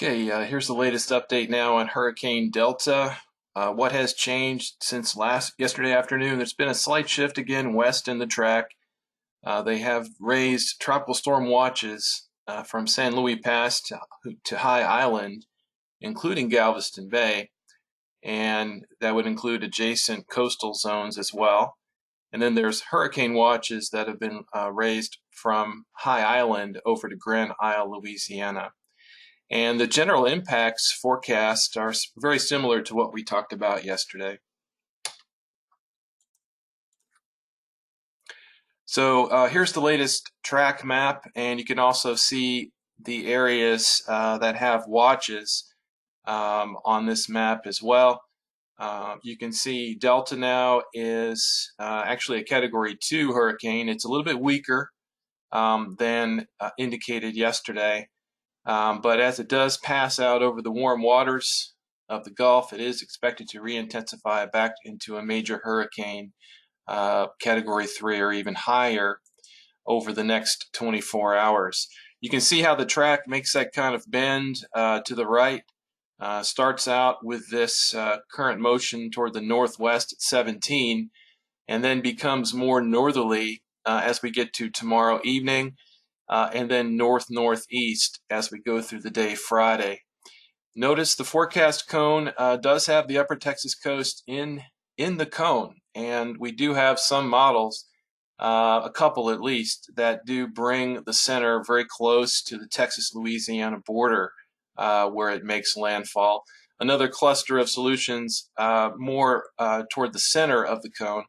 Okay, here's the latest update now on Hurricane Delta. What has changed since yesterday afternoon? There's been a slight shift again west in the track. They have raised tropical storm watches from San Luis Pass to High Island, including Galveston Bay, and that would include adjacent coastal zones as well. And then there's hurricane watches that have been raised from High Island over to Grand Isle, Louisiana. And the general impacts forecast are very similar to what we talked about yesterday. So here's the latest track map, and you can also see the areas that have watches on this map as well. You can see Delta now is actually a Category 2 hurricane. It's a little bit weaker than indicated yesterday. But as it does pass out over the warm waters of the Gulf, it is expected to re-intensify back into a major hurricane, Category 3 or even higher, over the next 24 hours. You can see how the track makes that kind of bend to the right. Starts out with this current motion toward the northwest at 17, and then becomes more northerly as we get to tomorrow evening. And then north-northeast as we go through the day Friday. Notice the forecast cone does have the upper Texas coast in the cone, and we do have some models, a couple at least, that do bring the center very close to the Texas-Louisiana border where it makes landfall. Another cluster of solutions more toward the center of the cone.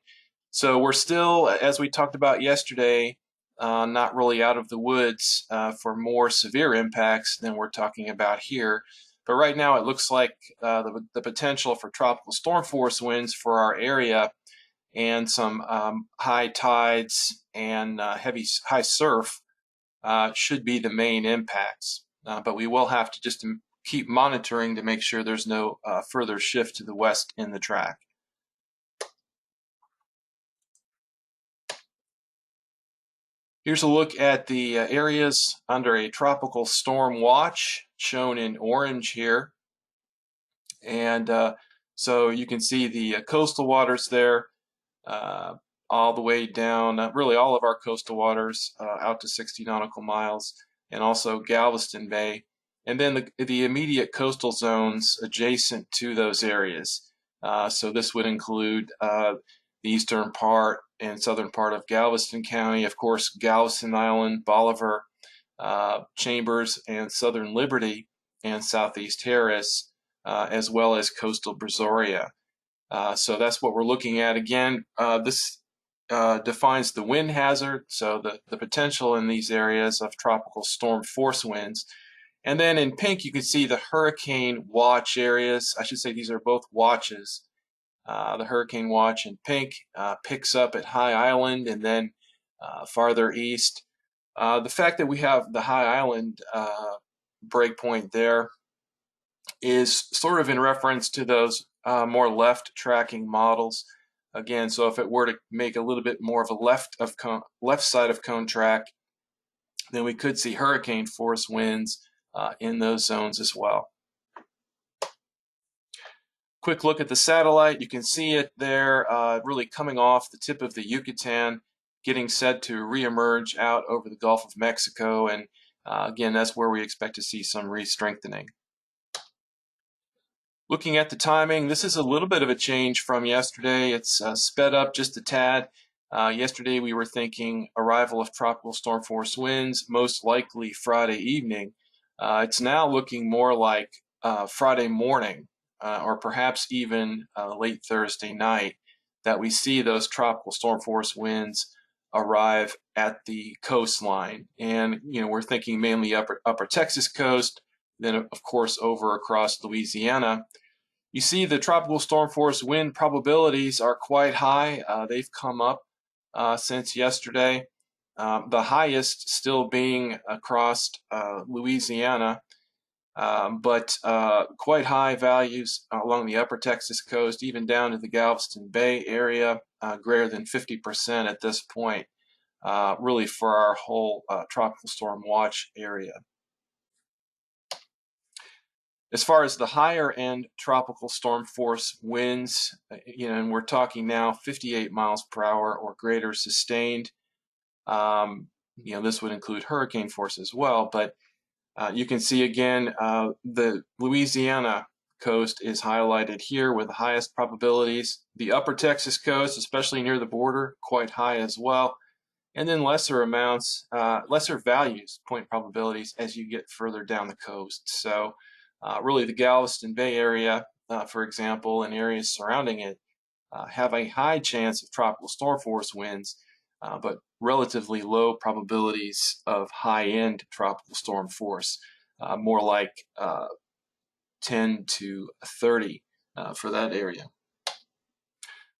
So we're still, as we talked about yesterday, not really out of the woods for more severe impacts than we're talking about here. But right now it looks like the potential for tropical storm force winds for our area and some high tides and high surf should be the main impacts. But we will have to just keep monitoring to make sure there's no further shift to the west in the track. Here's a look at the areas under a tropical storm watch, shown in orange here. And so you can see the coastal waters there, all the way down, really all of our coastal waters out to 60 nautical miles, and also Galveston Bay. And then the immediate coastal zones adjacent to those areas. So this would include the eastern part and southern part of Galveston County, of course, Galveston Island, Bolivar, Chambers, and Southern Liberty, and Southeast Harris, as well as coastal Brazoria. So that's what we're looking at. Again, this defines the wind hazard, so the potential in these areas of tropical storm force winds. And then in pink, you can see the hurricane watch areas. I should say these are both watches. The hurricane watch in pink picks up at High Island and then farther east. The fact that we have the High Island breakpoint there is sort of in reference to those more left tracking models. Again, so if it were to make a little bit more of a left side of cone track, then we could see hurricane force winds in those zones as well. Quick look at the satellite. You can see it there really coming off the tip of the Yucatan, getting set to reemerge out over the Gulf of Mexico. And again, that's where we expect to see some re-strengthening. Looking at the timing, this is a little bit of a change from yesterday. It's sped up just a tad. Yesterday we were thinking arrival of tropical storm force winds, most likely Friday evening. It's now looking more like Friday morning. Or perhaps even late Thursday night, that we see those tropical storm force winds arrive at the coastline. And we're thinking mainly upper Texas coast, then of course over across Louisiana. You see the tropical storm force wind probabilities are quite high. They've come up since yesterday. The highest still being across Louisiana. But quite high values along the upper Texas coast, even down to the Galveston Bay area, greater than 50% at this point, really for our whole tropical storm watch area. As far as the higher end tropical storm force winds, and we're talking now 58 miles per hour or greater sustained. This would include hurricane force as well, but you can see again the Louisiana coast is highlighted here with the highest probabilities. The upper Texas coast, especially near the border, quite high as well. And then lesser amounts, lesser values, point probabilities as you get further down the coast. So really the Galveston Bay area, for example, and areas surrounding it have a high chance of tropical storm force winds, but relatively low probabilities of high-end tropical storm force, more like 10 to 30 for that area.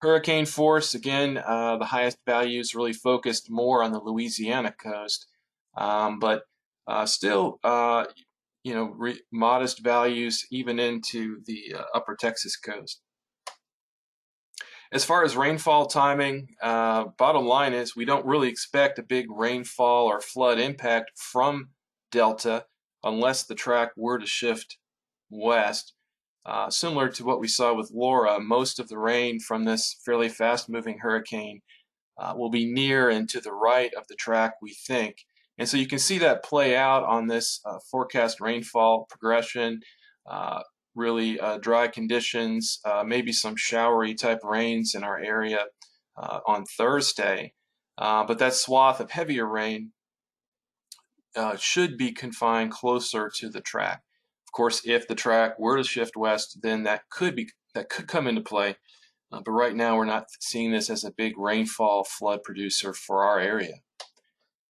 Hurricane force, again, the highest values really focused more on the Louisiana coast, but still, modest values even into the upper Texas coast. As far as rainfall timing, bottom line is we don't really expect a big rainfall or flood impact from Delta unless the track were to shift west. Similar to what we saw with Laura, most of the rain from this fairly fast-moving hurricane will be near and to the right of the track, we think. And so you can see that play out on this forecast rainfall progression. Really dry conditions, maybe some showery type rains in our area on Thursday. But that swath of heavier rain should be confined closer to the track. Of course, if the track were to shift west, then that could come into play. But right now, we're not seeing this as a big rainfall flood producer for our area.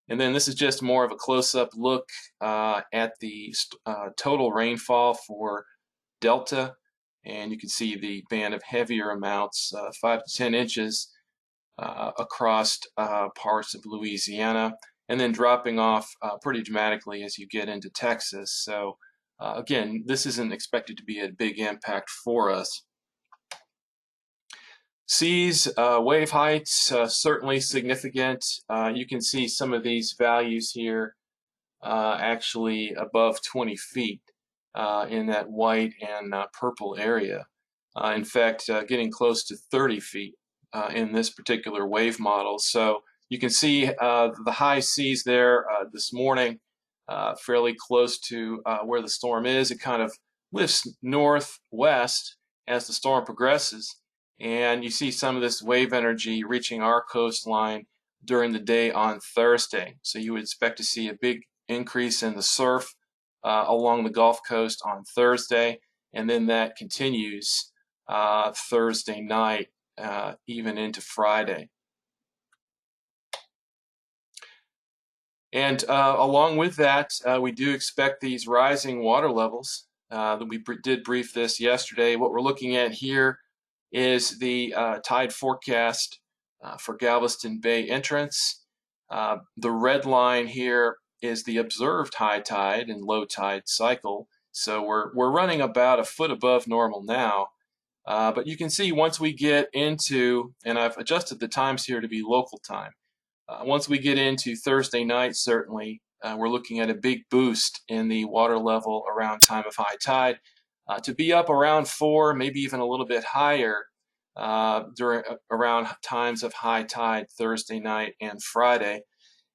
And then this is just more of a close-up look at the total rainfall for Delta, and you can see the band of heavier amounts, 5 to 10 inches across parts of Louisiana, and then dropping off pretty dramatically as you get into Texas. So again, this isn't expected to be a big impact for us. Seas, wave heights, certainly significant. You can see some of these values here actually above 20 feet in that white and purple area. In fact, getting close to 30 feet in this particular wave model. So you can see the high seas there this morning, fairly close to where the storm is. It kind of lifts northwest as the storm progresses, and you see some of this wave energy reaching our coastline during the day on Thursday. So you would expect to see a big increase in the surf along the Gulf Coast on Thursday, and then that continues Thursday night even into Friday. And along with that, we do expect these rising water levels. We did brief this yesterday. What we're looking at here is the tide forecast for Galveston Bay entrance. The red line here is the observed high tide and low tide cycle. So we're running about a foot above normal now. But you can see once we get into, and I've adjusted the times here to be local time. Once we get into Thursday night, certainly, we're looking at a big boost in the water level around time of high tide to be up around 4, maybe even a little bit higher around times of high tide Thursday night and Friday.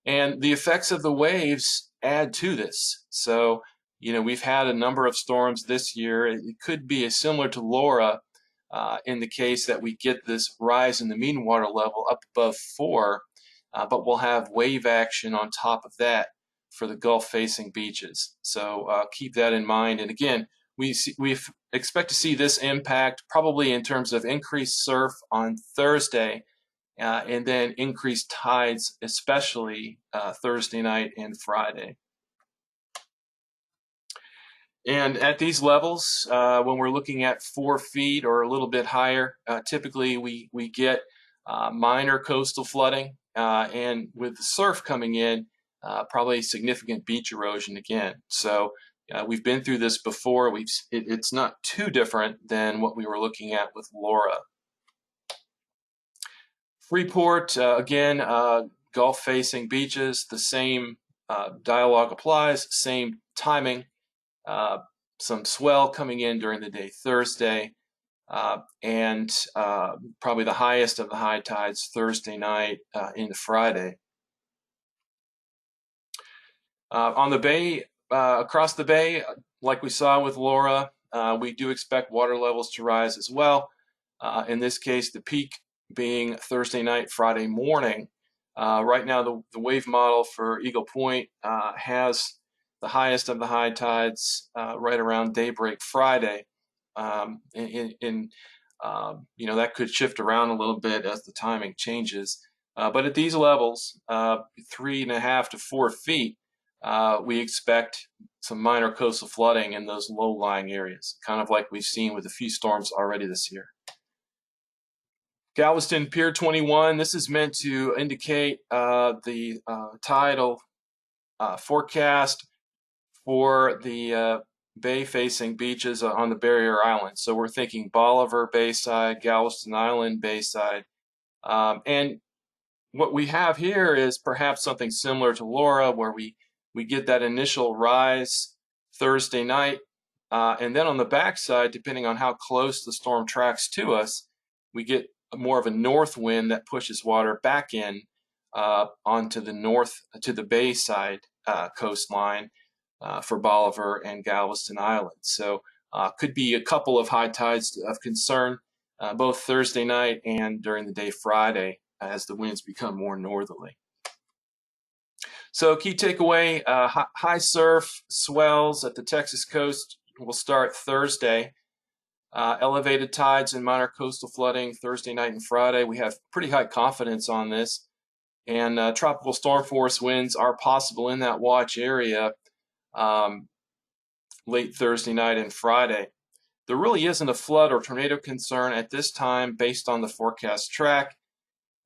And the effects of the waves add to this. So, we've had a number of storms this year. It could be similar to Laura in the case that we get this rise in the mean water level up above 4, but we'll have wave action on top of that for the Gulf-facing beaches. So keep that in mind. And again, we expect to see this impact probably in terms of increased surf on Thursday, and then increased tides, especially Thursday night and Friday. And at these levels, when we're looking at 4 feet or a little bit higher, typically we get minor coastal flooding, and with the surf coming in, probably significant beach erosion again. So we've been through this before. It's not too different than what we were looking at with Laura. Freeport, again, Gulf-facing beaches, the same dialogue applies, same timing. some swell coming in during the day Thursday, and probably the highest of the high tides Thursday night into Friday. On the bay, across the bay, like we saw with Laura, we do expect water levels to rise as well. In this case, the peak being Thursday night, Friday morning. Right now, the wave model for Eagle Point has the highest of the high tides right around daybreak Friday. That could shift around a little bit as the timing changes. But at these levels, 3.5 to 4 feet, we expect some minor coastal flooding in those low-lying areas, kind of like we've seen with a few storms already this year. Galveston Pier 21, this is meant to indicate the tidal forecast for the bay-facing beaches on the barrier islands. So we're thinking Bolivar Bayside, Galveston Island Bayside. And what we have here is perhaps something similar to Laura, where we get that initial rise Thursday night, and then on the backside, depending on how close the storm tracks to us, we get more of a north wind that pushes water back in onto the north to the bayside coastline for Bolivar and Galveston Island. So could be a couple of high tides of concern both Thursday night and during the day Friday as the winds become more northerly. So key takeaway, high surf swells at the Texas coast will start Thursday. Elevated tides and minor coastal flooding Thursday night and Friday. We have pretty high confidence on this. And tropical storm force winds are possible in that watch area late Thursday night and Friday. There really isn't a flood or tornado concern at this time based on the forecast track.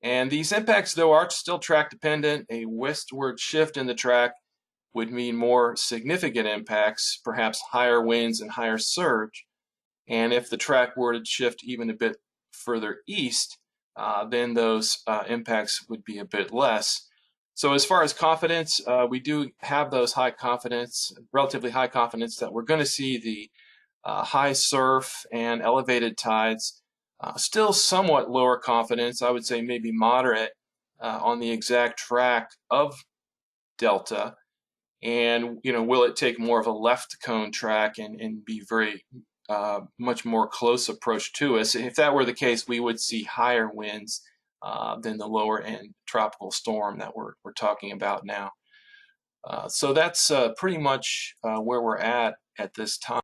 And these impacts, though, are still track dependent. A westward shift in the track would mean more significant impacts, perhaps higher winds and higher surge. And if the track were to shift even a bit further east, then those impacts would be a bit less. So as far as confidence, we do have those high confidence, relatively high confidence that we're going to see the high surf and elevated tides. Still somewhat lower confidence, I would say maybe moderate on the exact track of Delta. And, will it take more of a left cone track and be very much more close approach to us? If that were the case, we would see higher winds than the lower end tropical storm that we're talking about now. So that's pretty much where we're at this time.